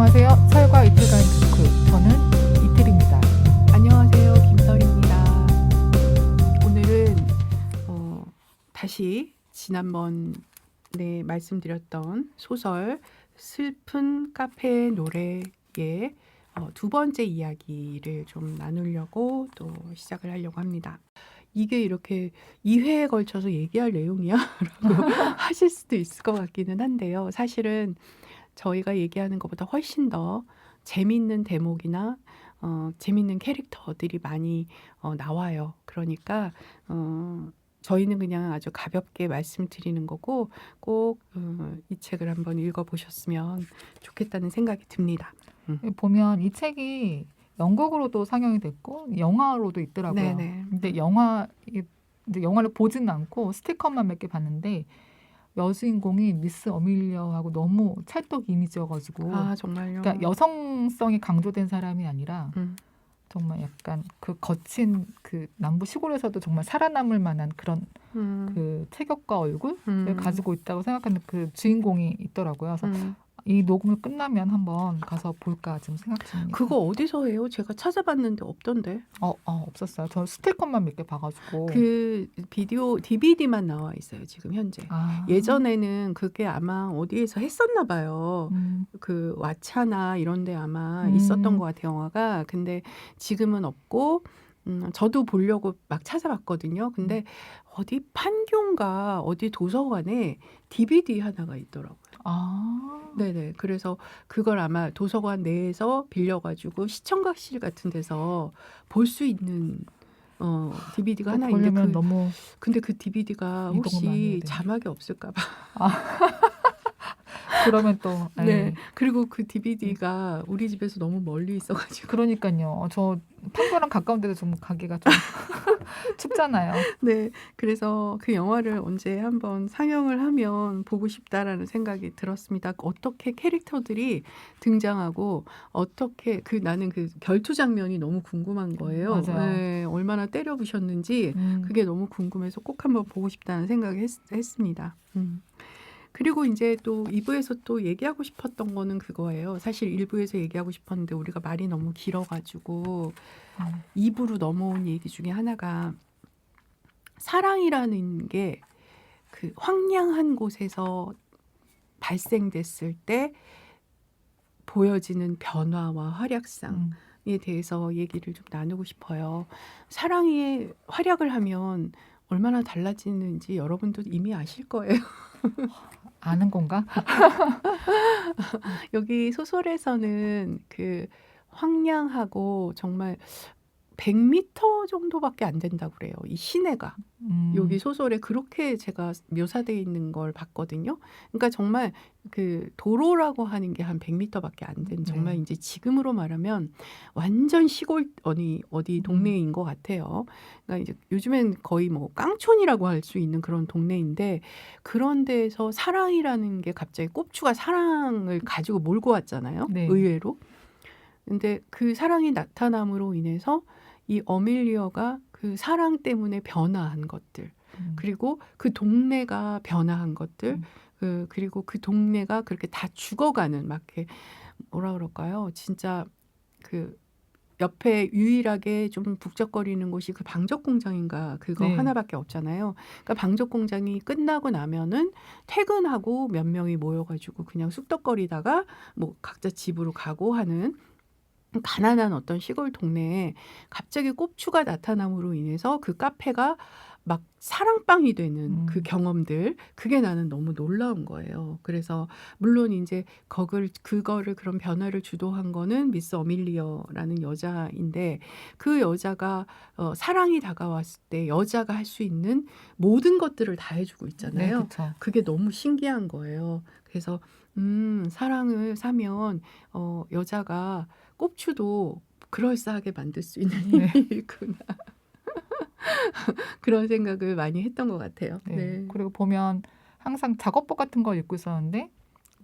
안녕하세요. 설과 이틀 가는 토크. 저는 이틀입니다. 안녕하세요. 김설입니다. 오늘은 다시 지난번에 말씀드렸던 소설 슬픈 카페 노래의 두 번째 이야기를 좀 나누려고 또 시작을 하려고 합니다. 이게 이렇게 2회에 걸쳐서 얘기할 내용이야? 라고 하실 수도 있을 것 같기는 한데요. 사실은 저희가 얘기하는 것보다 훨씬 더 재밌는 대목이나 재밌는 캐릭터들이 많이 나와요. 그러니까 저희는 그냥 아주 가볍게 말씀드리는 거고 꼭 이 책을 한번 읽어보셨으면 좋겠다는 생각이 듭니다. 보면 이 책이 영국으로도 상영이 됐고 영화로도 있더라고요. 네네. 근데 이제 영화를 보지는 않고 스티커만 몇 개 봤는데 여주인공이 미스 어밀리어하고 너무 찰떡 이미지여가지고 아 정말요? 그러니까 여성성이 강조된 사람이 아니라 음, 정말 약간 그 거친 그 남부 시골에서도 정말 살아남을 만한 그런 그 체격과 얼굴을 가지고 있다고 생각하는 그 주인공이 있더라고요. 그래서 이 녹음을 끝나면 한번 가서 볼까 지금 생각 중입니다. 그거 어디서 해요? 제가 찾아봤는데 없던데. 없었어요. 저 스티커만 몇 개 봐가지고. 그 비디오 DVD만 나와 있어요. 지금 현재. 예전에는 그게 아마 어디에서 했었나 봐요. 그 왓챠나 이런 데 아마 있었던 것 같아요. 영화가. 근데 지금은 없고 저도 보려고 막 찾아봤거든요. 근데 어디 판교인가 어디 도서관에 DVD 하나가 있더라고요. 네네. 그래서 그걸 아마 도서관 내에서 빌려가지고 시청각실 같은 데서 볼 수 있는 DVD가 하나 있는데 보려면 너무 근데 그 DVD가 이동을 많이 해야 혹시 되는데. 자막이 없을까 봐. 그러면 또 네. 그리고 그 DVD가 우리 집에서 너무 멀리 있어가지고. 그러니까요. 저 판교랑 가까운 데도 좀 가기가 좀 춥잖아요. 네. 그래서 그 영화를 언제 한번 상영을 하면 보고 싶다라는 생각이 들었습니다. 어떻게 캐릭터들이 등장하고 어떻게 나는 그 결투 장면이 너무 궁금한 거예요. 맞아요. 네. 얼마나 때려 부셨는지 그게 너무 궁금해서 꼭 한번 보고 싶다는 생각을 했습니다. 그리고 이제 또 2부에서 또 얘기하고 싶었던 거는 그거예요. 사실 1부에서 얘기하고 싶었는데 우리가 말이 너무 길어가지고 2부로 넘어온 얘기 중에 하나가 사랑이라는 게 그 황량한 곳에서 발생됐을 때 보여지는 변화와 활약상에 대해서 얘기를 좀 나누고 싶어요. 사랑이 활약을 하면 얼마나 달라지는지 여러분도 이미 아실 거예요. 아는 건가? 여기 소설에서는 그 황량하고 정말 100m 정도밖에 안 된다고 그래요. 이 시내가. 여기 소설에 그렇게 제가 묘사되어 있는 걸 봤거든요. 그러니까 정말 그 도로라고 하는 게 한 100m밖에 안 된 정말 이제 지금으로 말하면 완전 시골 어디 동네인 것 같아요. 그러니까 이제 요즘엔 거의 뭐 깡촌이라고 할 수 있는 그런 동네인데 그런 데에서 사랑이라는 게 갑자기 꼽추가 사랑을 가지고 몰고 왔잖아요. 네. 의외로. 근데 그 사랑이 나타남으로 인해서 이 어밀리어가 그 사랑 때문에 변화한 것들 그리고 그 동네가 변화한 것들 그리고 그 동네가 그렇게 다 죽어가는 막 이렇게 뭐라 그럴까요? 진짜 그 옆에 유일하게 좀 북적거리는 곳이 그 방적 공장인가 그거 네. 하나밖에 없잖아요. 그러니까 방적 공장이 끝나고 나면은 퇴근하고 몇 명이 모여가지고 그냥 쑥덕거리다가 뭐 각자 집으로 가고 하는 가난한 어떤 시골 동네에 갑자기 꼽추가 나타남으로 인해서 그 카페가 막 사랑방이 되는 그 경험들 그게 나는 너무 놀라운 거예요. 그래서 물론 이제 그거를 그런 변화를 주도한 거는 미스 어밀리어라는 여자인데 그 여자가 사랑이 다가왔을 때 여자가 할 수 있는 모든 것들을 다 해주고 있잖아요. 네, 그쵸. 그게 너무 신기한 거예요. 그래서 사랑을 사면 여자가 꼽추도 그럴싸하게 만들 수 있는 힘이구나. 그런 생각을 많이 했던 것 같아요. 네. 그리고 보면 항상 작업복 같은 걸 입고 있었는데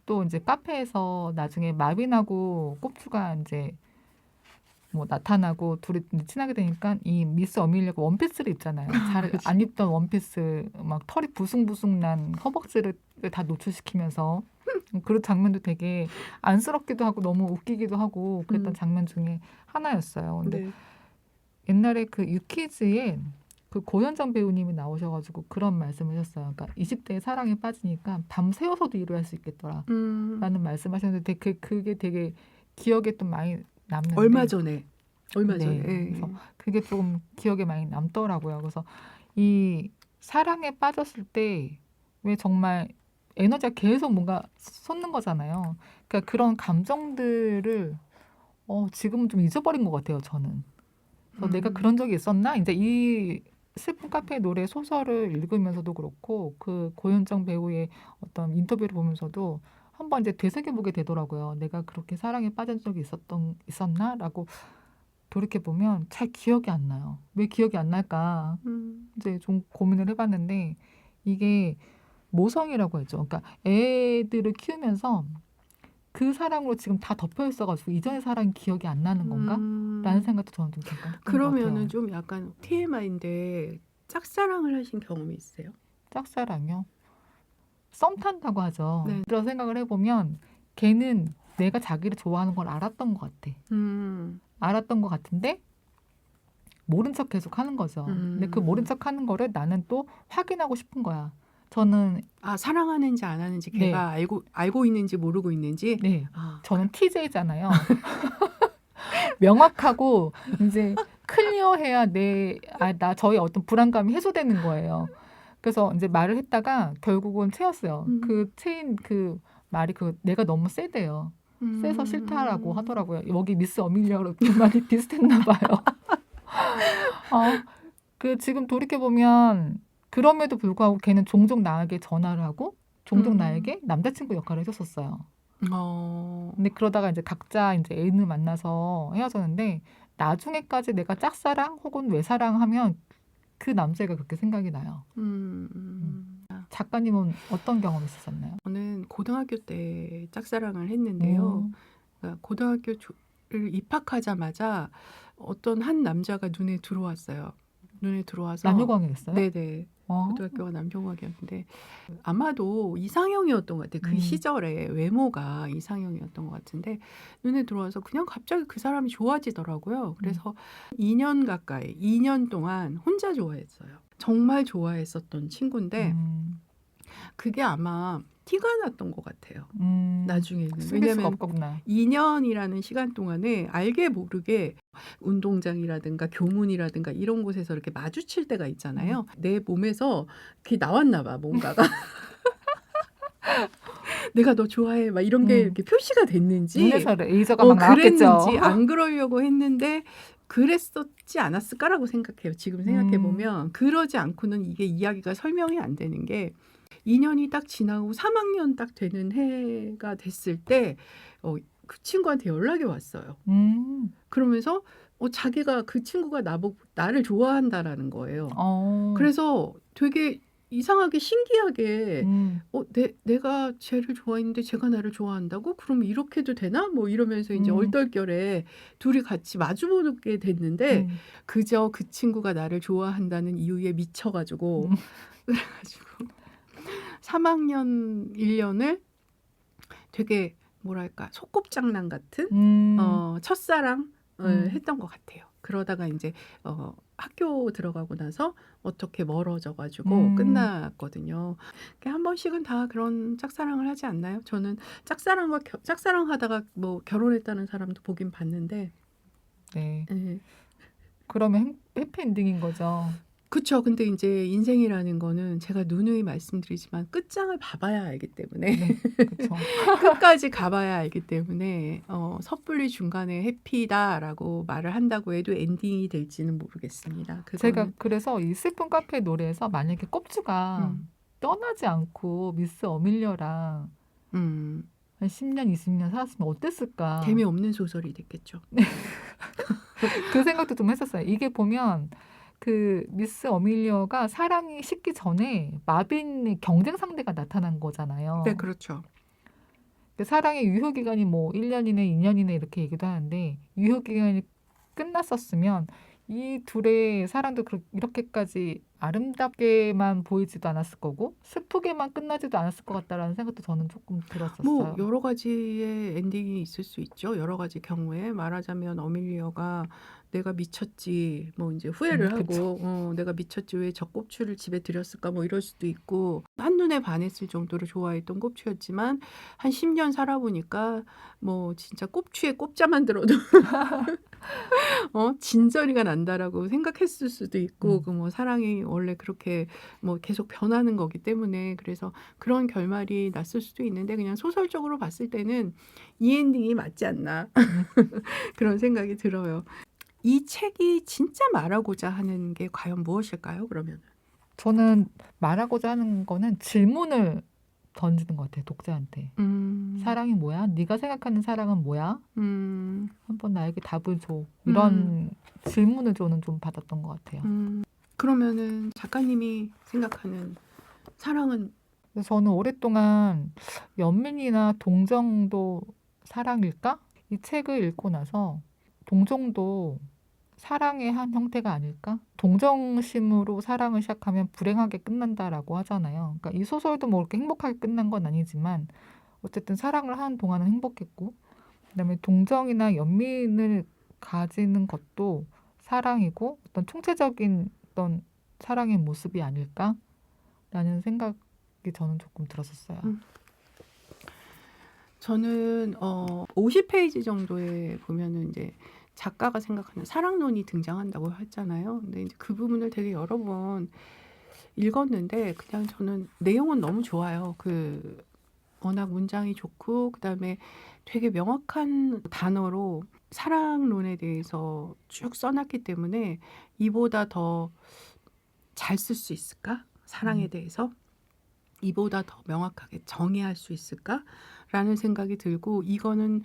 또 이제 카페에서 나중에 마빈하고 꼽추가 이제 뭐 나타나고 둘이 이제 친하게 되니까 이 미스 어밀리아가 원피스를 입잖아요. 잘 안 입던 원피스 막 털이 부숭부숭 난 허벅지를 다 노출시키면서 그런 장면도 되게 안쓰럽기도 하고 너무 웃기기도 하고 그랬던 장면 중에 하나였어요. 근데 네. 옛날에 그 유키즈에 그 고현정 배우님이 나오셔가지고 그런 말씀을 하셨어요. 그러니까 20대의 사랑에 빠지니까 밤 새워서도 일을 할 수 있겠더라 라는 말씀하셨는데 그게 되게 기억에 좀 많이 남는데 얼마 전에. 네, 그래서 그게 좀 기억에 많이 남더라고요. 그래서 이 사랑에 빠졌을 때 왜 정말 에너지가 계속 뭔가 솟는 거잖아요. 그러니까 그런 감정들을 지금은 좀 잊어버린 것 같아요. 저는. 그래서 내가 그런 적이 있었나? 이제 이 슬픈 카페의 노래 소설을 읽으면서도 그렇고 그 고현정 배우의 어떤 인터뷰를 보면서도 한번 이제 되새겨보게 되더라고요. 내가 그렇게 사랑에 빠진 적이 있었나라고 돌이켜 보면 잘 기억이 안 나요. 왜 기억이 안 날까? 이제 좀 고민을 해봤는데 이게 모성이라고 하죠. 그러니까 애들을 키우면서 그 사랑으로 지금 다 덮여 있어가지고 이전의 사랑이 기억이 안 나는 건가? 라는 생각도 저는 좀 잠깐 했던 것 그러면은 같아요. 좀 약간 TMI인데 짝사랑을 하신 경험이 있어요? 짝사랑요? 썸 탄다고 하죠. 네. 그런 생각을 해보면 걔는 내가 자기를 좋아하는 걸 알았던 것 같아. 알았던 것 같은데 모른 척 계속 하는 거죠. 근데 그 모른 척 하는 거를 나는 또 확인하고 싶은 거야. 저는 사랑하는지 안 하는지 네. 걔가 알고 있는지 모르고 있는지. 네. 저는 TJ잖아요. 명확하고 이제 클리어해야 나 저의 어떤 불안감이 해소되는 거예요. 그래서 이제 말을 했다가 결국은 채였어요. 그 채인 그 말이 내가 너무 세대요. 세서 싫다라고 하더라고요. 여기 미스 어밀리아로 많이 비슷했나 봐요. 그 지금 돌이켜 보면 그럼에도 불구하고 걔는 종종 나에게 전화를 하고 종종 나에게 남자친구 역할을 해줬었어요. 근데 그러다가 이제 각자 이제 애인을 만나서 헤어졌는데 나중에까지 내가 짝사랑 혹은 외사랑하면 그 남자애가 그렇게 생각이 나요. 작가님은 어떤 경험 있으셨나요? 저는 고등학교 때 짝사랑을 했는데요. 그러니까 고등학교를 입학하자마자 어떤 한 남자가 눈에 들어왔어요. 눈에 들어와서 남녀광이었어요? 네네. 고등학교가 남녀공학이었는데 아마도 이상형이었던 것 같아요. 그 시절에 외모가 이상형이었던 것 같은데 눈에 들어와서 그냥 갑자기 그 사람이 좋아지더라고요. 그래서 2년 동안 혼자 좋아했어요. 정말 좋아했었던 친구인데 그게 아마 티가 났던 것 같아요. 나중에는. 숨길 수가 왜냐하면 없구나. 2년이라는 시간 동안에 알게 모르게 운동장이라든가 교문이라든가 이런 곳에서 이렇게 마주칠 때가 있잖아요. 내 몸에서 그게 나왔나 봐, 뭔가가. 내가 너 좋아해, 막 이런 게 이렇게 표시가 됐는지. 눈에서 레이저가 막 나왔겠죠. 그랬는지 안 그러려고 했는데 그랬었지 않았을까라고 생각해요. 지금 생각해보면. 그러지 않고는 이게 이야기가 설명이 안 되는 게 2년이 딱 지나고 3학년 딱 되는 해가 됐을 때 그 친구한테 연락이 왔어요. 그러면서 자기가 그 친구가 나를 좋아한다라는 거예요. 그래서 되게 이상하게 신기하게 내가 쟤를 좋아했는데 쟤가 나를 좋아한다고? 그럼 이렇게도 되나? 뭐 이러면서 이제 얼떨결에 둘이 같이 마주보게 됐는데 그저 그 친구가 나를 좋아한다는 이유에 미쳐가지고 그래가지고 3학년 1년을 되게 뭐랄까 소꿉장난 같은 첫사랑을 했던 것 같아요. 그러다가 이제 학교 들어가고 나서 어떻게 멀어져가지고 끝났거든요. 한 번씩은 다 그런 짝사랑을 하지 않나요? 저는 짝사랑하다가 뭐 결혼했다는 사람도 보긴 봤는데. 네. 네. 그러면 해피엔딩인 거죠. 그렇죠. 근데 이제 인생이라는 거는 제가 누누이 말씀드리지만 끝장을 봐봐야 알기 때문에 네, 그렇죠. 끝까지 가봐야 알기 때문에 섣불리 중간에 해피다라고 말을 한다고 해도 엔딩이 될지는 모르겠습니다. 제가 그래서 이 슬픈 카페 노래에서 만약에 껍주가 떠나지 않고 미스 어밀리아랑 한 10년, 20년 살았으면 어땠을까. 재미없는 소설이 됐겠죠. 그 생각도 좀 했었어요. 이게 보면 그 미스 어밀리아가 사랑이 식기 전에 마빈의 경쟁 상대가 나타난 거잖아요. 네, 그렇죠. 사랑의 유효기간이 뭐 1년이네 2년이네 이렇게 얘기도 하는데 유효기간이 끝났었으면 이 둘의 사랑도 이렇게까지 아름답게만 보이지도 않았을 거고 슬프게만 끝나지도 않았을 것 같다라는 생각도 저는 조금 뭐 들었었어요. 여러 가지의 엔딩이 있을 수 있죠. 여러 가지 경우에 말하자면 어밀리어가 내가 미쳤지 뭐 이제 후회를 그쵸. 하고 내가 미쳤지 왜 저 꼽추를 집에 들였을까 뭐 이럴 수도 있고 한눈에 반했을 정도로 좋아했던 꼽추였지만 한 10년 살아보니까 뭐 진짜 꼽추에 꼽자만 들어도 진저리가 난다라고 생각했을 수도 있고 그 뭐 사랑이 원래 그렇게 뭐 계속 변하는 거기 때문에 그래서 그런 결말이 났을 수도 있는데 그냥 소설적으로 봤을 때는 이 엔딩이 맞지 않나 그런 생각이 들어요. 이 책이 진짜 말하고자 하는 게 과연 무엇일까요? 그러면 저는 말하고자 하는 거는 질문을 던지는 것 같아요, 독자한테. 사랑이 뭐야? 네가 생각하는 사랑은 뭐야? 한번 나에게 답을 줘. 이런 질문을 저는 좀 받았던 것 같아요. 그러면은 작가님이 생각하는 사랑은 그래서 저는 오랫동안 연민이나 동정도 사랑일까? 이 책을 읽고 나서 동정도 사랑의 한 형태가 아닐까? 동정심으로 사랑을 시작하면 불행하게 끝난다라고 하잖아요. 그러니까 이 소설도 뭐 그렇게 행복하게 끝난 건 아니지만 어쨌든 사랑을 하는 동안은 행복했고 그다음에 동정이나 연민을 가지는 것도 사랑이고 어떤 총체적인 어떤 사랑의 모습이 아닐까라는 생각이 저는 조금 들었었어요. 저는 50페이지 정도에 보면은 이제 작가가 생각하는 사랑론이 등장한다고 했잖아요. 근데 이제 그 부분을 되게 여러 번 읽었는데 그냥 저는 내용은 너무 좋아요. 그 워낙 문장이 좋고 그다음에 되게 명확한 단어로 사랑론에 대해서 쭉 써놨기 때문에 이보다 더 잘 쓸 수 있을까? 사랑에 대해서 이보다 더 명확하게 정의할 수 있을까라는 생각이 들고 이거는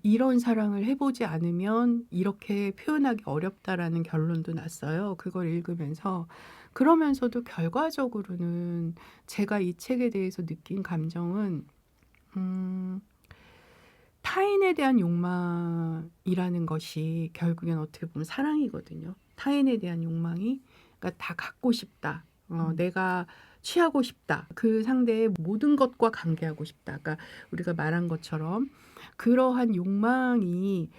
이런 사랑을 해보지 않으면 이렇게 표현하기 어렵다라는 결론도 났어요. 그걸 읽으면서 그러면서도 결과적으로는 제가 이 책에 대해서 느낀 감정은 타인에 대한 욕망이라는 것이 결국엔 어떻게 보면 사랑이거든요. 타인에 대한 욕망이 그러니까 다 갖고 싶다. 내가 취하고 싶다. 그 상대의 모든 것과 관계하고 싶다. 그러니까 우리가 말한 것처럼 그러한 욕망이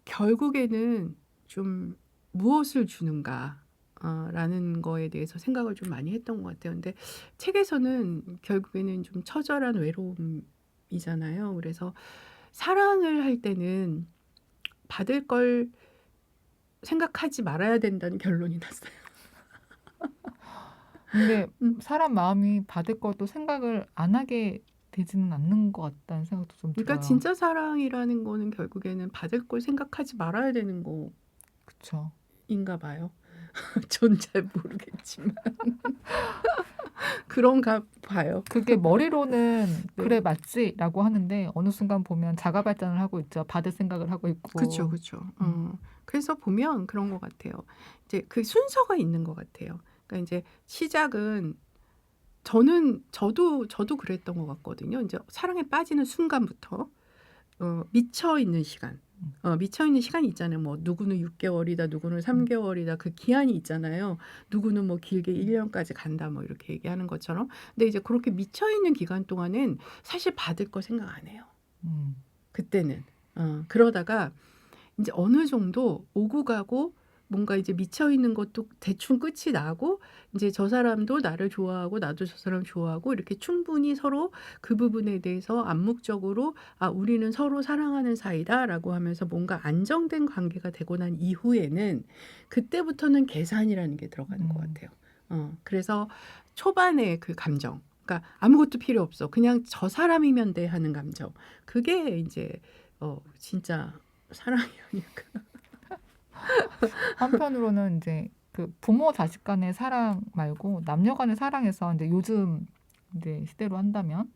결국에는 좀 무엇을 주는가 라는 거에 대해서 생각을 좀 많이 했던 것 같아요. 근데 책에서는 결국에는 좀 처절한 외로움이잖아요. 그래서 사랑을 할 때는 받을 걸 생각하지 말아야 된다는 결론이 났어요. 근데 음. 사람 마음이 받을 것도 생각을 안 하게 되지는 않는 것 같다는 생각도 좀 그러니까 들어요. 진짜 사랑이라는 거는 결국에는 받을 걸 생각하지 말아야 되는 그쵸. 거인가 봐요. 전 잘 모르겠지만 그런가 봐요. 그게 머리로는 네. 그래 맞지라고 하는데 어느 순간 보면 자가 발전을 하고 있죠. 받을 생각을 하고 그쵸, 있고. 그쵸. 그래서 보면 그런 것 같아요. 이제 그 순서가 있는 것 같아요. 그러니까 이제 시작은 저도 그랬던 것 같거든요. 이제 사랑에 빠지는 순간부터 미쳐 있는 시간. 미쳐 있는 시간이 있잖아요. 뭐 누구는 6개월이다, 누구는 3개월이다. 그 기한이 있잖아요. 누구는 뭐 길게 1년까지 간다, 뭐 이렇게 얘기하는 것처럼. 근데 이제 그렇게 미쳐 있는 기간 동안은 사실 받을 거 생각 안 해요. 그때는. 그러다가 이제 어느 정도 오고 가고 뭔가 이제 미쳐 있는 것도 대충 끝이 나고 이제 저 사람도 나를 좋아하고 나도 저 사람 좋아하고 이렇게 충분히 서로 그 부분에 대해서 암묵적으로 우리는 서로 사랑하는 사이다라고 하면서 뭔가 안정된 관계가 되고 난 이후에는 그때부터는 계산이라는 게 들어가는 것 같아요. 그래서 초반에 그 감정, 그러니까 아무것도 필요 없어. 그냥 저 사람이면 돼 하는 감정. 그게 이제 진짜 사랑이 아닐까. 한편으로는 이제 그 부모 자식 간의 사랑 말고 남녀 간의 사랑에서 이제 요즘 이제 시대로 한다면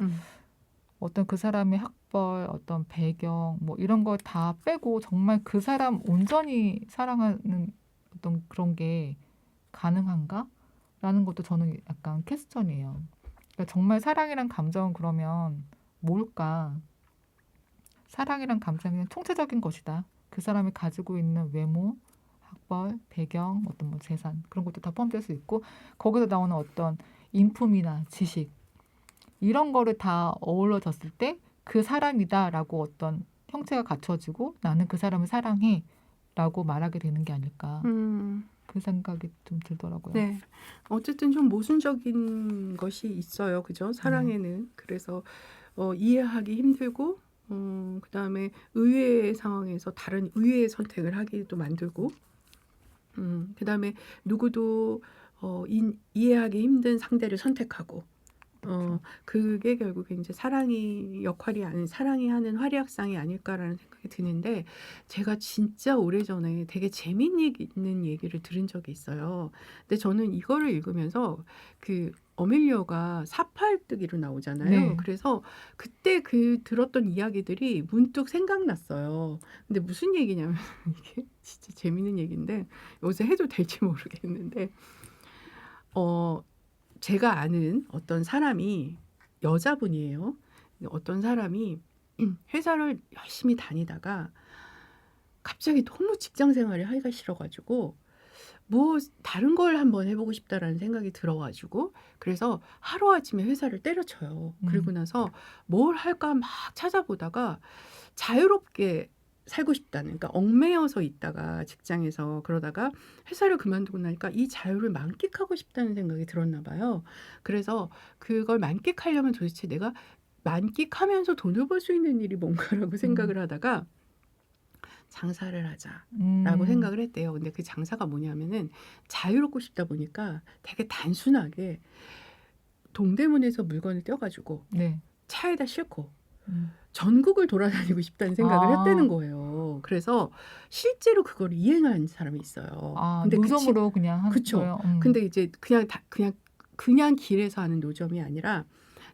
어떤 그 사람의 학벌, 어떤 배경 뭐 이런 걸 다 빼고 정말 그 사람 온전히 사랑하는 어떤 그런 게 가능한가? 라는 것도 저는 약간 퀘스천이에요. 그러니까 정말 사랑이란 감정은 그러면 뭘까? 사랑이란 감정은 그냥 총체적인 것이다. 그 사람이 가지고 있는 외모, 학벌, 배경, 어떤 뭐 재산 그런 것도 다 포함될 수 있고 거기서 나오는 어떤 인품이나 지식 이런 거를 다 어우러졌을 때 그 사람이다라고 어떤 형체가 갖춰지고 나는 그 사람을 사랑해라고 말하게 되는 게 아닐까 그 생각이 좀 들더라고요. 네. 어쨌든 좀 모순적인 것이 있어요. 그죠? 사랑에는. 그래서 이해하기 힘들고 그다음에 의외의 상황에서 다른 의외의 선택을 하기도 만들고 그다음에 누구도 이해하기 힘든 상대를 선택하고 그게 결국에 이제 사랑이 역할이 아닌 사랑이 하는 활약상이 아닐까라는 생각이 드는데 제가 진짜 오래전에 되게 재미있는 얘기를 들은 적이 있어요. 근데 저는 이거를 읽으면서 그 어멜리어가 사팔뜨기로 나오잖아요. 네. 그래서 그때 그 들었던 이야기들이 문득 생각났어요. 근데 무슨 얘기냐면 이게 진짜 재미있는 얘기인데 요새 해도 될지 모르겠는데 제가 아는 어떤 사람이 여자분이에요. 어떤 사람이 회사를 열심히 다니다가 갑자기 너무 직장 생활이 하기가 싫어가지고 뭐 다른 걸 한번 해보고 싶다라는 생각이 들어가지고 그래서 하루아침에 회사를 때려쳐요. 그리고 나서 뭘 할까 막 찾아보다가 자유롭게 살고 싶다는 그러니까 얽매여서 있다가 직장에서 그러다가 회사를 그만두고 나니까 이 자유를 만끽하고 싶다는 생각이 들었나 봐요. 그래서 그걸 만끽하려면 도대체 내가 만끽하면서 돈을 벌 수 있는 일이 뭔가라고 생각을 하다가 장사를 하자라고 생각을 했대요. 근데 그 장사가 뭐냐면은 자유롭고 싶다 보니까 되게 단순하게 동대문에서 물건을 떼어가지고 네. 차에다 싣고 전국을 돌아다니고 싶다는 생각을 했다는 거예요. 그래서 실제로 그걸 이행한 사람이 있어요. 근데 노점으로 그냥 한 그쵸. 거예요. 근데 이제 그냥 길에서 하는 노점이 아니라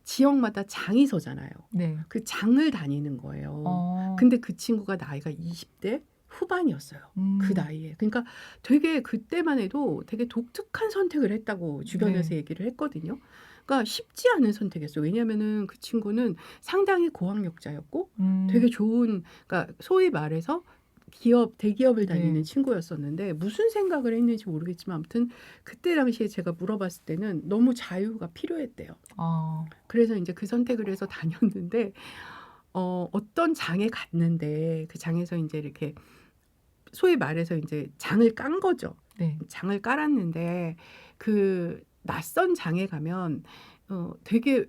지역마다 장이 서잖아요. 네. 그 장을 다니는 거예요. 근데 그 친구가 나이가 20대 후반이었어요. 그 나이에. 그러니까 되게 그때만 해도 되게 독특한 선택을 했다고 주변에서 네. 얘기를 했거든요. 그러니까 쉽지 않은 선택이었어요. 왜냐면은 그 친구는 상당히 고학력자였고 되게 좋은 그러니까 소위 말해서 대기업을 다니는 네. 친구였었는데 무슨 생각을 했는지 모르겠지만 아무튼 그때 당시에 제가 물어봤을 때는 너무 자유가 필요했대요. 그래서 이제 그 선택을 해서 다녔는데 어떤 장에 갔는데 그 장에서 이제 이렇게 소위 말해서 이제 장을 깐 거죠. 네. 장을 깔았는데 그 낯선 장에 가면 되게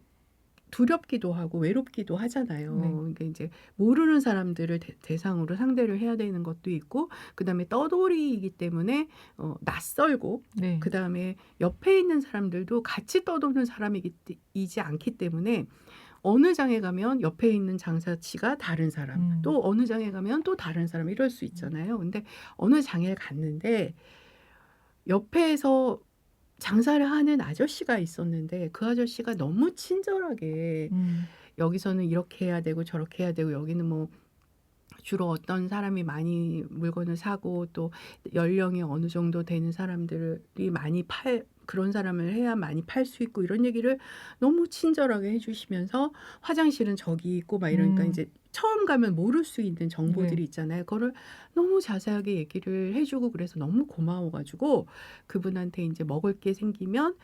두렵기도 하고 외롭기도 하잖아요. 네. 그러니까 이제 모르는 사람들을 대상으로 상대를 해야 되는 것도 있고 그다음에 떠돌이이기 때문에 낯설고 네. 그다음에 옆에 있는 사람들도 같이 떠도는 사람이지 않기 때문에 어느 장에 가면 옆에 있는 장사치가 다른 사람, 또 어느 장에 가면 또 다른 사람 이럴 수 있잖아요. 근데 어느 장에 갔는데 옆에서 장사를 하는 아저씨가 있었는데 그 아저씨가 너무 친절하게 여기서는 이렇게 해야 되고 저렇게 해야 되고 여기는 뭐 주로 어떤 사람이 많이 물건을 사고 또 연령이 어느 정도 되는 사람들이 많이 그런 사람을 해야 많이 팔 수 있고 이런 얘기를 너무 친절하게 해주시면서 화장실은 저기 있고 막 이러니까 이제 처음 가면 모를 수 있는 정보들이 있잖아요. 그거를 너무 자세하게 얘기를 해주고 그래서 너무 고마워가지고 그분한테 이제 먹을 게 생기면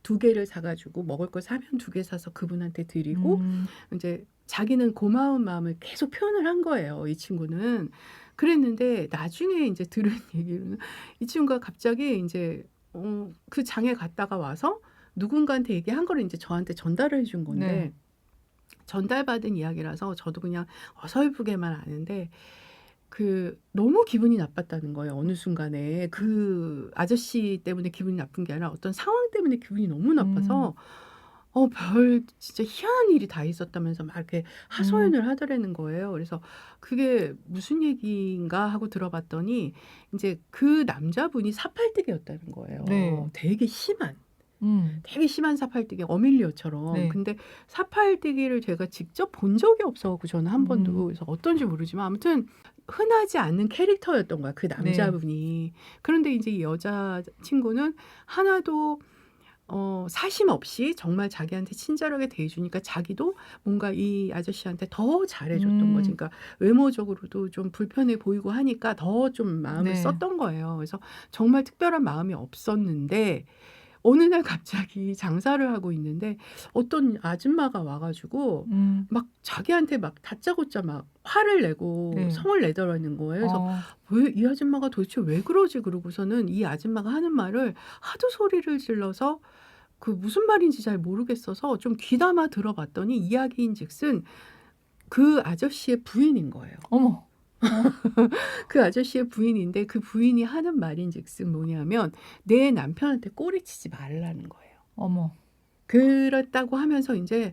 2개를 사가지고 먹을 거 사면 2개 사서 그분한테 드리고 이제 자기는 고마운 마음을 계속 표현을 한 거예요. 이 친구는. 그랬는데 나중에 이제 들은 얘기로는 이 친구가 갑자기 이제 그 장에 갔다가 와서 누군가한테 얘기한 거를 이제 저한테 전달을 해준 건데 네. 전달받은 이야기라서 저도 그냥 어설프게만 아는데 너무 기분이 나빴다는 거예요. 어느 순간에 그 아저씨 때문에 기분이 나쁜 게 아니라 어떤 상황 때문에 기분이 너무 나빠서 진짜 희한한 일이 다 있었다면서 막 이렇게 하소연을 하더라는 거예요. 그래서 그게 무슨 얘기인가 하고 들어봤더니 이제 그 남자분이 사팔뜨기였다는 거예요. 네. 되게 심한 사팔뜨기, 어밀리어처럼. 네. 근데 사팔뜨기를 제가 직접 본 적이 없어갖고 저는 한 번도 그래서 어떤지 모르지만 아무튼 흔하지 않는 캐릭터였던 거야, 그 남자분이. 그런데 이제 이 여자 친구는 하나도 사심 없이 정말 자기한테 친절하게 대해주니까 자기도 뭔가 이 아저씨한테 더 잘해줬던 거지. 그러니까 외모적으로도 좀 불편해 보이고 하니까 더 좀 마음을 네. 썼던 거예요. 그래서 정말 특별한 마음이 없었는데 어느 날 갑자기 장사를 하고 있는데 어떤 아줌마가 와가지고 막 자기한테 막 다짜고짜 막 화를 내고 네. 성을 내더라는 거예요. 그래서 왜 이 아줌마가 도대체 왜 그러지? 그러고서는 이 아줌마가 하는 말을 하도 소리를 질러서 그 무슨 말인지 잘 모르겠어서 좀 귀담아 들어봤더니 이야기인즉슨 그 아저씨의 부인인 거예요. 어머. 그 아저씨의 부인인데 그 부인이 하는 말인즉슨 뭐냐면 내 남편한테 꼬리치지 말라는 거예요. 어머. 그렇다고 하면서 이제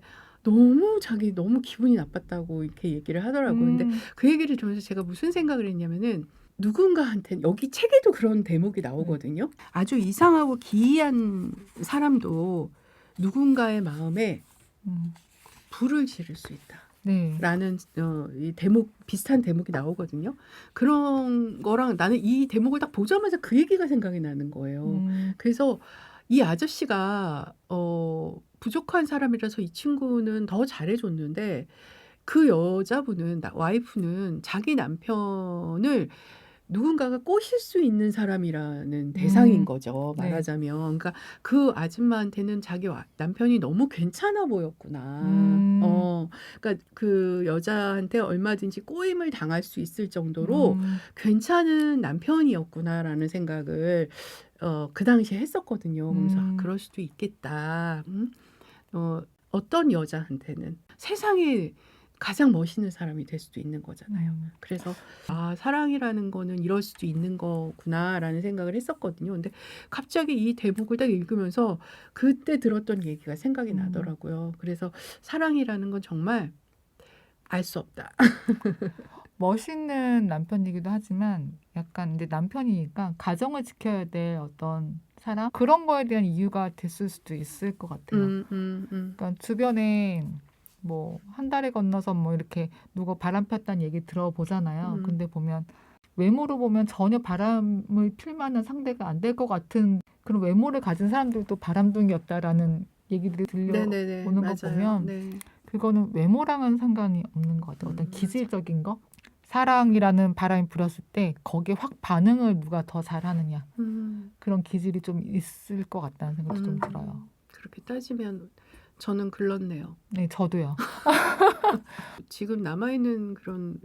자기 너무 기분이 나빴다고 이렇게 얘기를 하더라고요. 근데 그 얘기를 들으면서 제가 무슨 생각을 했냐면은 누군가한테 여기 책에도 그런 대목이 나오거든요. 아주 이상하고 기이한 사람도 누군가의 마음에 불을 지를 수 있다. 네. 라는 이 대목 비슷한 대목이 나오거든요. 그런 거랑 나는 이 대목을 딱 보자마자 그 얘기가 생각이 나는 거예요. 그래서 이 아저씨가 부족한 사람이라서 이 친구는 더 잘해줬는데 그 여자분은 와이프는 자기 남편을 누군가가 꼬실 수 있는 사람이라는 대상인 거죠. 네. 말하자면. 그러니까 그 아줌마한테는 자기 남편이 너무 괜찮아 보였구나. 그러니까 그 여자한테 얼마든지 꼬임을 당할 수 있을 정도로 괜찮은 남편이었구나라는 생각을 그 당시에 했었거든요. 그래서 그럴 수도 있겠다. 어떤 여자한테는 세상에 가장 멋있는 사람이 될 수도 있는 거잖아요. 그래서 사랑이라는 거는 이럴 수도 있는 거구나라는 생각을 했었거든요. 근데 갑자기 이 대목을 딱 읽으면서 그때 들었던 얘기가 생각이 나더라고요. 그래서 사랑이라는 건 정말 알 수 없다. 멋있는 남편이기도 하지만 약간 이제 남편이니까 가정을 지켜야 될 어떤 사람 그런 거에 대한 이유가 됐을 수도 있을 것 같아요. 그러니까 주변에 뭐 한 달에 건너서 뭐 이렇게 누가 바람 폈다는 얘기 들어보잖아요. 근데 보면 외모로 보면 전혀 바람을 필 만한 상대가 안 될 것 같은 그런 외모를 가진 사람들도 바람둥이였다라는 얘기들이 들려오는 거 보면 네. 그거는 외모랑은 상관이 없는 것 같아요. 어떤 기질적인 거. 사랑이라는 바람이 불었을 때 거기에 확 반응을 누가 더 잘하느냐. 그런 기질이 좀 있을 것 같다는 생각도 좀 들어요. 그렇게 따지면 저는 글렀네요. 네, 저도요. 지금 남아있는 그런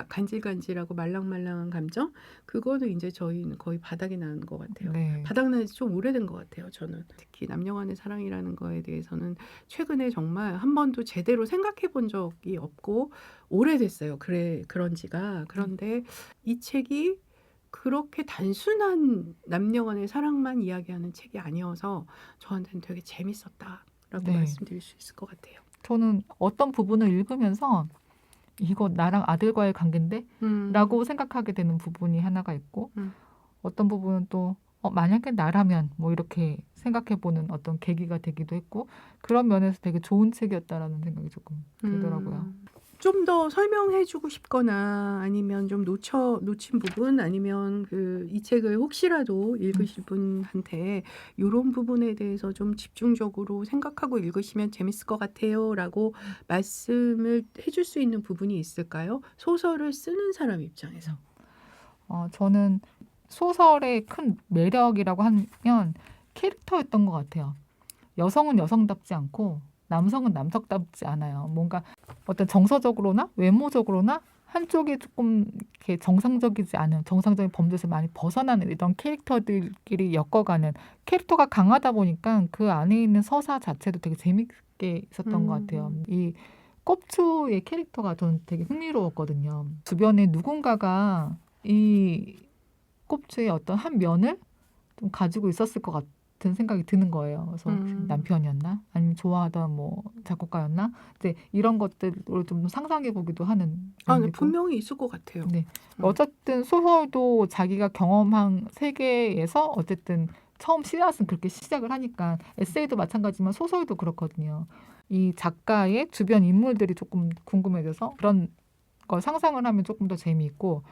간질간질하고 말랑말랑한 감정 그거는 이제 저희는 거의 바닥이 나는 것 같아요. 네. 바닥난 지 좀 오래된 것 같아요. 저는 특히 남녀 간의 사랑이라는 거에 대해서는 최근에 정말 한 번도 제대로 생각해 본 적이 없고 오래됐어요. 그런 지가. 그런데 이 책이 그렇게 단순한 남녀 간의 사랑만 이야기하는 책이 아니어서 저한테는 되게 재밌었다라고 네. 말씀드릴 수 있을 것 같아요. 저는 어떤 부분을 읽으면서 이거 나랑 아들과의 관계인데? 라고 생각하게 되는 부분이 하나가 있고 어떤 부분은 또 만약에 나라면 뭐 이렇게 생각해보는 어떤 계기가 되기도 했고 그런 면에서 되게 좋은 책이었다라는 생각이 조금 들더라고요. 좀 더 설명해주고 싶거나 아니면 좀 놓친 부분 아니면 이 책을 혹시라도 읽으실 분한테 이런 부분에 대해서 좀 집중적으로 생각하고 읽으시면 재밌을 것 같아요 라고 말씀을 해줄 수 있는 부분이 있을까요? 소설을 쓰는 사람 입장에서. 저는 소설의 큰 매력이라고 하면 캐릭터였던 것 같아요. 여성은 여성답지 않고 남성은 남성답지 않아요. 뭔가 어떤 정서적으로나 외모적으로나 한쪽이 조금 이렇게 정상적이지 않은 정상적인 범죄에서 많이 벗어나는 이런 캐릭터들끼리 엮어가는 캐릭터가 강하다 보니까 그 안에 있는 서사 자체도 되게 재밌게 있었던 것 같아요. 이 꼽추의 캐릭터가 저는 되게 흥미로웠거든요. 주변에 누군가가 이 꼽추의 어떤 한 면을 좀 가지고 있었을 것 같은 생각이 드는 거예요. 그래서 남편이었나? 아니면 좋아하던 뭐 작곡가였나? 이제 이런 것들을 좀 상상해 보기도 하는. 네, 분명히 있을 것 같아요. 네. 어쨌든 소설도 자기가 경험한 세계에서 어쨌든 처음 씨앗은 그렇게 시작을 하니까 에세이도 마찬가지지만 소설도 그렇거든요. 이 작가의 주변 인물들이 조금 궁금해져서 그런 걸 상상을 하면 조금 더 재미있고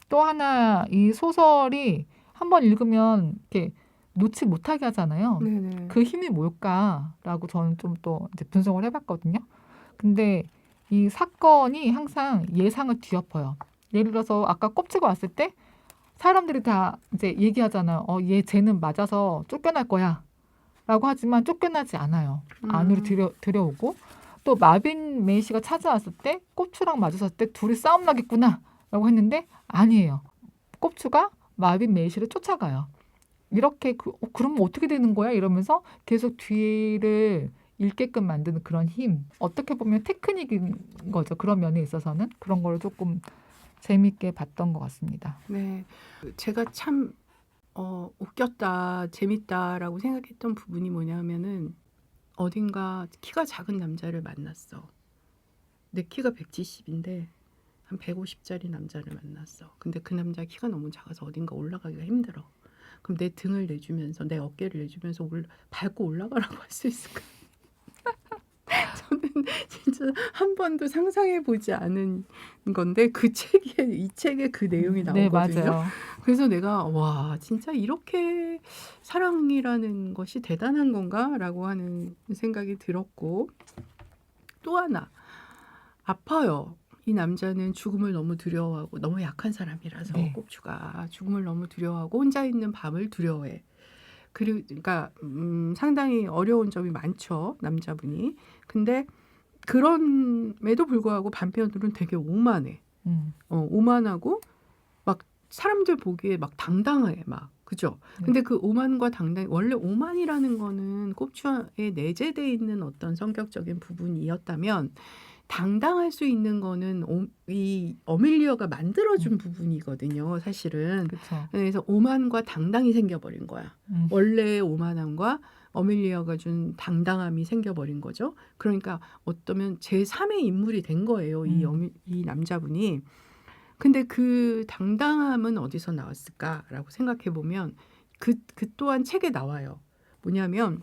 또 하나 이 소설이 한번 읽으면 이렇게 놓지 못하게 하잖아요. 네네. 그 힘이 뭘까라고 저는 좀 또 이제 분석을 해봤거든요. 근데 이 사건이 항상 예상을 뒤엎어요. 예를 들어서 아까 꼽치고 왔을 때 사람들이 다 이제 얘기하잖아요. 쟤는 맞아서 쫓겨날 거야. 라고 하지만 쫓겨나지 않아요. 안으로 들여오고 또 마빈 메이 씨가 찾아왔을 때 꼽추랑 맞았을 때 둘이 싸움 나겠구나 라고 했는데 아니에요. 꼽추가 마빈 메이 씨를 쫓아가요. 이렇게 그러면 어떻게 되는 거야? 이러면서 계속 뒤를 읽게끔 만드는 그런 힘. 어떻게 보면 테크닉인 거죠. 그런 면에 있어서는 그런 걸 조금 재밌게 봤던 것 같습니다. 네. 제가 참 웃겼다, 재밌다라고 생각했던 부분이 뭐냐면은 어딘가 키가 작은 남자를 만났어. 내 키가 170인데 한 150짜리 남자를 만났어. 근데 그 남자 키가 너무 작아서 어딘가 올라가기가 힘들어. 그럼 내 등을 내주면서 내 어깨를 내주면서 밟고 올라가라고 할 수 있을까? 저는 진짜 한 번도 상상해 보지 않은 건데 이 책에 그 내용이 네, 나오거든요. 맞아요. 그래서 내가 와 진짜 이렇게 사랑이라는 것이 대단한 건가라고 하는 생각이 들었고 또 하나 아파요. 이 남자는 죽음을 너무 두려워하고 너무 약한 사람이라서 네. 꼽추가 죽음을 너무 두려워하고 혼자 있는 밤을 두려워해. 그러니까 상당히 어려운 점이 많죠. 남자분이. 근데 그럼에도 불구하고 반면으로는 되게 오만해. 오만하고 막 사람들 보기에 막 당당해. 막 그죠? 근데 그 오만과 당당 원래 오만이라는 거는 꼽추에 내재돼 있는 어떤 성격적인 부분이었다면 당당할 수 있는 거는 이 어밀리어가 만들어준 부분이거든요. 사실은. 그렇죠. 그래서 오만과 당당이 생겨버린 거야. 원래의 오만함과 어밀리어가 준 당당함이 생겨버린 거죠. 그러니까 어쩌면 제3의 인물이 된 거예요. 이 남자분이. 근데 그 당당함은 어디서 나왔을까라고 생각해 보면 그 또한 책에 나와요. 뭐냐면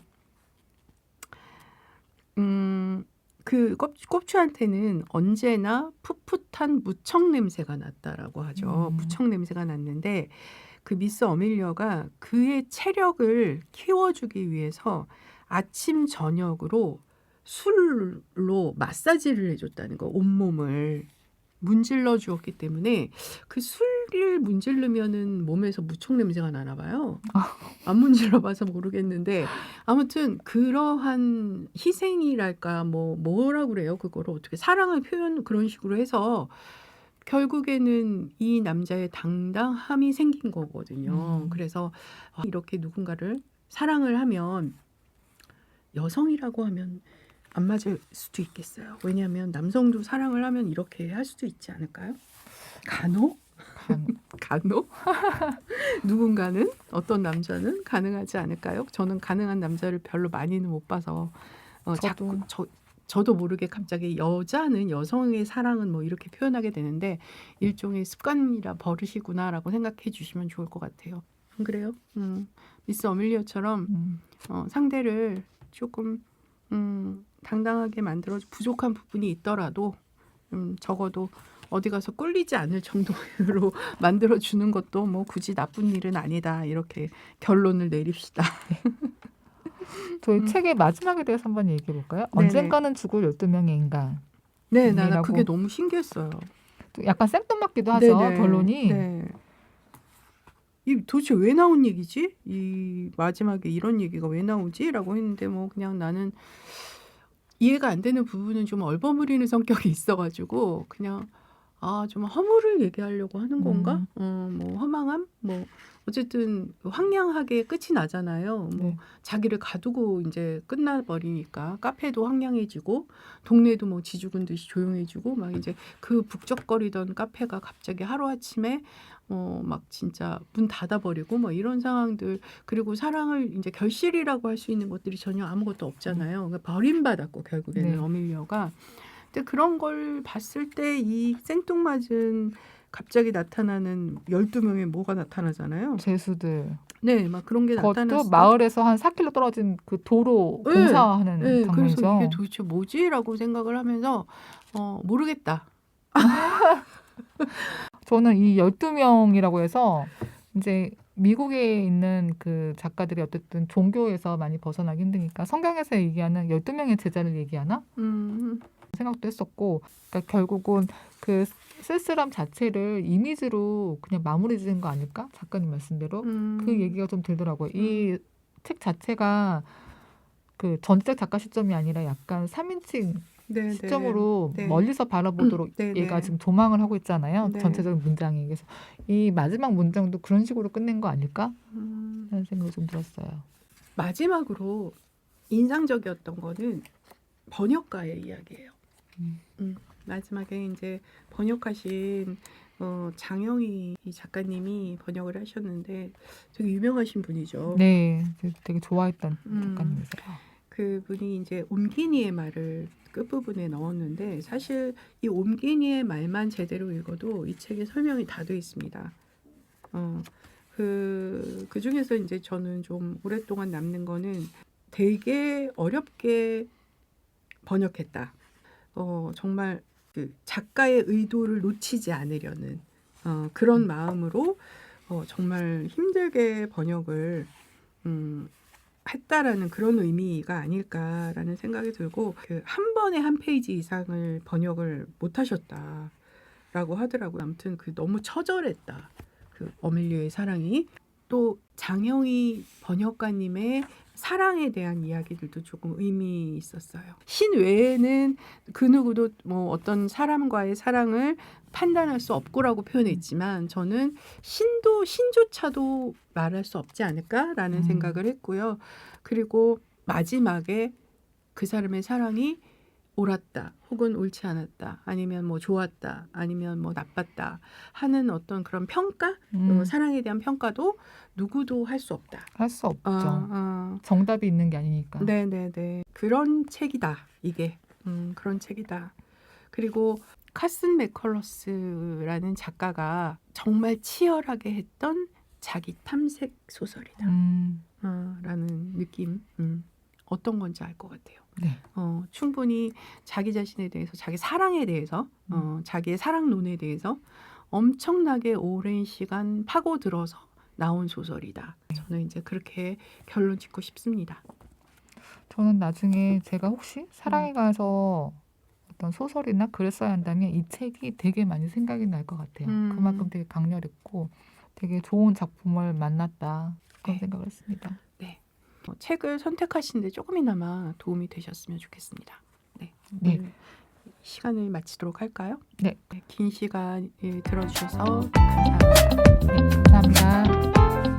그 꼽추한테는 언제나 풋풋한 무청 냄새가 났다라고 하죠. 무청 냄새가 났는데 그 미스 어밀리어가 그의 체력을 키워주기 위해서 아침 저녁으로 술로 마사지를 해줬다는 거. 온몸을 문질러 주었기 때문에 그 술을 문지르면은 몸에서 무청 냄새가 나나 봐요. 안 문질러 봐서 모르겠는데 아무튼 그러한 희생이랄까 뭐라 그래요? 그거를 어떻게 사랑을 표현 그런 식으로 해서 결국에는 이 남자의 당당함이 생긴 거거든요. 그래서 이렇게 누군가를 사랑을 하면 여성이라고 하면 안 맞을 수도 있겠어요. 왜냐하면 남성도 사랑을 하면 이렇게 할 수도 있지 않을까요? 간혹? 누군가는 어떤 남자는 가능하지 않을까요? 저는 가능한 남자를 별로 많이는 못 봐서 저도 모르게 갑자기 여성의 사랑은 뭐 이렇게 표현하게 되는데 일종의 습관이라 버릇이구나라고 생각해 주시면 좋을 것 같아요. 안 그래요? 미스 어밀리어처럼 상대를 조금 당당하게 만들어 부족한 부분이 있더라도 적어도 어디 가서 꿀리지 않을 정도로 만들어 주는 것도 뭐 굳이 나쁜 일은 아니다. 이렇게 결론을 내립시다. 저희 책의 마지막에 대해서 한번 얘기해 볼까요? 네네. 언젠가는 죽을 12명의 인간. 네, 나 그게 너무 신기했어요. 약간 생뚱맞기도 하죠. 네네. 결론이. 네. 이 도대체 왜 나온 얘기지? 이 마지막에 이런 얘기가 왜 나오지? 라고 했는데 뭐 그냥 나는 이해가 안 되는 부분은 좀 얼버무리는 성격이 있어가지고 그냥 좀 허물을 얘기하려고 하는 건가? 뭐 허망함? 뭐 어쨌든 황량하게 끝이 나잖아요. 뭐 네. 자기를 가두고 이제 끝나버리니까 카페도 황량해지고 동네도 뭐 지죽은 듯이 조용해지고 막 이제 그 북적거리던 카페가 갑자기 하루아침에 막 진짜 문 닫아버리고 뭐 이런 상황들 그리고 사랑을 이제 결실이라고 할 수 있는 것들이 전혀 아무것도 없잖아요. 그러니까 버림받았고 결국에는 네. 어밀리어가. 근데 그런 걸 봤을 때 이 생뚱맞은 갑자기 나타나는 12명의 뭐가 나타나잖아요. 죄수들. 네, 막 그런 게 그것도 나타났을 때 마을에서 한 4km 떨어진 그 도로 네, 공사하는 네, 그래서 장면이죠. 이게 도대체 뭐지라고 생각을 하면서 모르겠다. 저는 이 12명이라고 해서 이제 미국에 있는 그 작가들이 어쨌든 종교에서 많이 벗어나기 힘드니까 성경에서 얘기하는 12명의 제자를 얘기하나? 생각도 했었고, 그러니까 결국은 그 쓸쓸함 자체를 이미지로 그냥 마무리 지은 거 아닐까? 작가님 말씀대로. 그 얘기가 좀 들더라고요. 이 책 자체가 그 전적 작가 시점이 아니라 약간 3인칭 네, 시점으로 네. 멀리서 바라보도록 네, 얘가 네. 지금 조망을 하고 있잖아요. 네. 전체적인 문장이. 그래서 이 마지막 문장도 그런 식으로 끝낸 거 아닐까? 라는 생각이 좀 들었어요. 마지막으로 인상적이었던 거는 번역가의 이야기예요. 마지막에 이제 번역하신 장영희 작가님이 번역을 하셨는데 되게 유명하신 분이죠. 네, 되게 좋아했던 작가님이세요. 그분이 이제 옴기니의 말을 끝부분에 넣었는데 사실 이 옴기니의 말만 제대로 읽어도 이 책에 설명이 다 돼 있습니다. 그 중에서 이제 저는 좀 오랫동안 남는 거는 되게 어렵게 번역했다. 정말 그 작가의 의도를 놓치지 않으려는 그런 마음으로 정말 힘들게 번역을 했다라는 그런 의미가 아닐까라는 생각이 들고 그 한 번에 한 페이지 이상을 번역을 못 하셨다라고 하더라고요. 아무튼 그 너무 처절했다. 그 어멜리오의 사랑이 또 장영희 번역가님의 사랑에 대한 이야기들도 조금 의미 있었어요. 신 외에는 그 누구도 뭐 어떤 사람과의 사랑을 판단할 수 없고라고 표현했지만 저는 신조차도 말할 수 없지 않을까라는 생각을 했고요. 그리고 마지막에 그 사람의 사랑이 옳았다 혹은 옳지 않았다 아니면 뭐 좋았다 아니면 뭐 나빴다 하는 어떤 그런 평가 사랑에 대한 평가도 누구도 할 수 없다. 할 수 없죠. 정답이 있는 게 아니니까. 네네네. 그런 책이다. 이게 그런 책이다. 그리고 카슨 맥컬러스라는 작가가 정말 치열하게 했던 자기 탐색 소설이다. 라는 느낌. 어떤 건지 알 것 같아요. 네. 충분히 자기 자신에 대해서, 자기 사랑에 대해서, 자기의 사랑론에 대해서 엄청나게 오랜 시간 파고들어서 나온 소설이다. 저는 이제 그렇게 결론 짓고 싶습니다. 저는 나중에 제가 혹시 사랑에 관해서 어떤 소설이나 글을 써야 한다면 이 책이 되게 많이 생각이 날 것 같아요. 그만큼 되게 강렬했고 되게 좋은 작품을 만났다. 그런 네. 생각을 했습니다. 네. 책을 선택하시는데 조금이나마 도움이 되셨으면 좋겠습니다. 네. 네. 시간을 마치도록 할까요? 네. 긴 시간 들어주셔서 감사합니다. 네, 감사합니다.